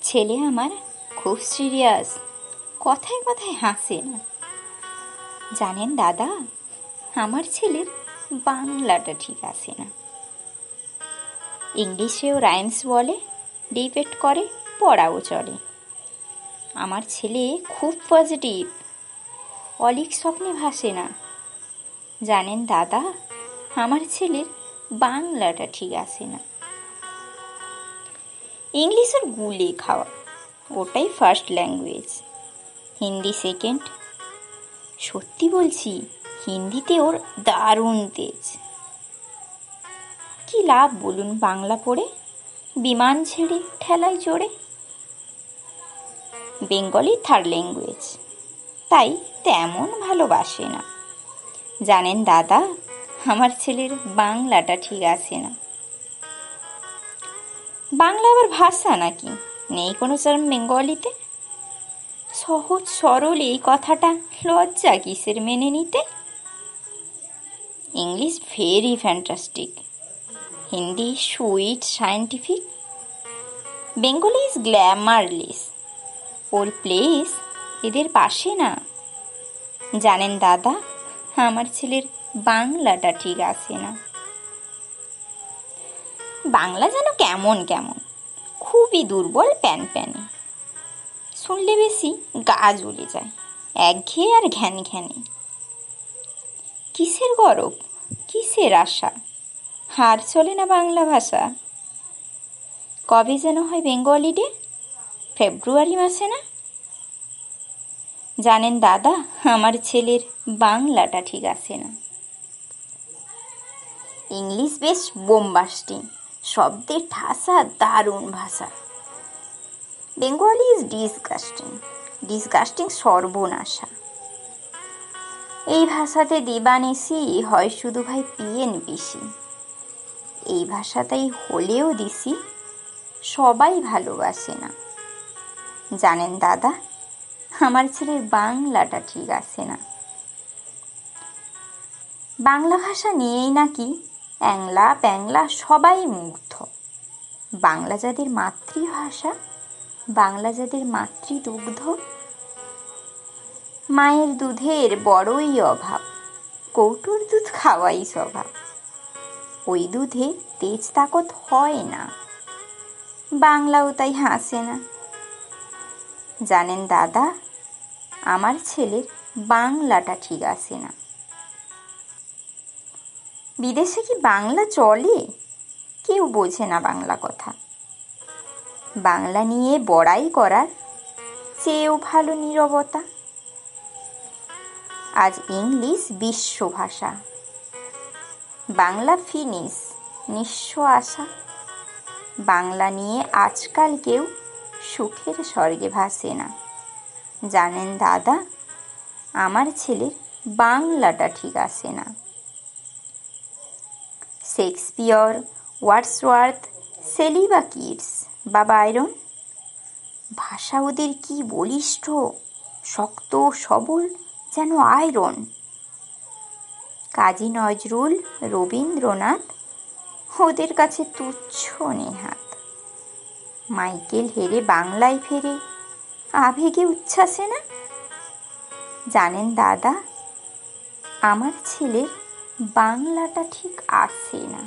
ছেলে আমার খুব সিরিয়াস, কথায় কথায় হাসে না। জানেন দাদা, আমার ছেলের বাংলাটা ঠিক আসে না। ইংলিশেও রাইমস বলে, ডিবেট করে, পড়াও চলে। আমার ছেলে খুব পজিটিভ, অলিক স্বপ্নে ভাসে না। জানেন দাদা, আমার ছেলের বাংলাটা ঠিক আসে না। ইংলিশের গুলে খাওয়া, ওটাই ফার্স্ট ল্যাঙ্গুয়েজ, হিন্দি সেকেন্ড। সত্যি বলছি, হিন্দিতে ওর দারুণ তেজ। কি লাভ বলুন বাংলা পড়ে, বিমান ছেড়ে ঠেলায় চড়ে। বেঙ্গলি থার্ড ল্যাঙ্গুয়েজ, তাই তেমন ভালোবাসে না। জানেন দাদা, আমার ছেলের বাংলাটা ঠিক আসে না। বাংলা আবার ভাষা নাকি? নেই কোনো চার্ম বেঙ্গলিতে? সহজ সরল এই কথাটা লজ্জা কিসের মেনে নিতে? English very fantastic, Hindi sweet scientific, Bengali is glamourless, or place এদের পাশে না। জানেন দাদা, আমার ছেলের বাংলাটা ঠিক আসে না। বাংলা যেন কেমন কেমন, খুবই দুর্বল প্যান প্যানে। শুনলে বেশি গা জ্বলে যায়, একঘেয়ে আর ঘ্যান ঘ্যানে। কিসের গরব, কিসের আশা, হার চলে না বাংলা ভাষা। কবে যেন হয় বেঙ্গলি ডে, ফেব্রুয়ারি মাসে না? জানেন দাদা, আমার ছেলের বাংলাটা ঠিক আসে না। ইংলিশ বেশ বোমবাস্টিং, শব্দের ঠাসা দারুণ ভাষা। বেঙ্গলি ইজ ডিসগাস্টিং, ডিসগাস্টিং সর্বনাশা। এই ভাষাতে দিবানিশি হয় শুধু ভাই পিএনপিসি। এই ভাষাতেই হলেও দিছি, সবাই ভালোবাসে না। জানেন দাদা, আমার ছেলের বাংলাটা ঠিক আসে না। বাংলা ভাষা নিয়েই নাকি অ্যাংলা প্যাংলা সবাই মুগ্ধ। বাংলা যাদের মাতৃভাষা, বাংলা যাদের মাতৃদুগ্ধ। মায়ের দুধের বড়ই অভাব, কৌটোর দুধ খাওয়াই স্বভাব। ওই দুধে তেজ তাকত হয় না, বাংলাও তাই হাসে না। জানেন দাদা, আমার ছেলের বাংলাটা ঠিক আসে না। বিদেশে কি বাংলা চলে? কেউ বোঝে না বাংলা কথা। বাংলা নিয়ে বড়াই করার চেয়েও ভালো নীরবতা। আজ ইংলিশ বিশ্বভাষা, বাংলা ফিনিশ নিঃস্ব আশা। বাংলা নিয়ে আজকাল কেউ সুখের স্বর্গে ভাসে না। জানেন দাদা, আমার ছেলের বাংলাটা ঠিক আসে না। শেক্সপিয়র, ওয়ার্ডসওয়ার্থ, শেলি বা কিটস বা বায়রন, ভাষা ওদের কি বলিষ্ঠ, শক্ত সবল যেন আয়রন। কাজী নজরুল, রবীন্দ্রনাথ ওদের কাছে তুচ্ছ নেহাত। মাইকেল হেরে বাংলায় ফেরে, আবেগে উচ্ছ্বাসে না। জানেন দাদা, আমার ছেলের বাংলাটা ঠিক আসে না।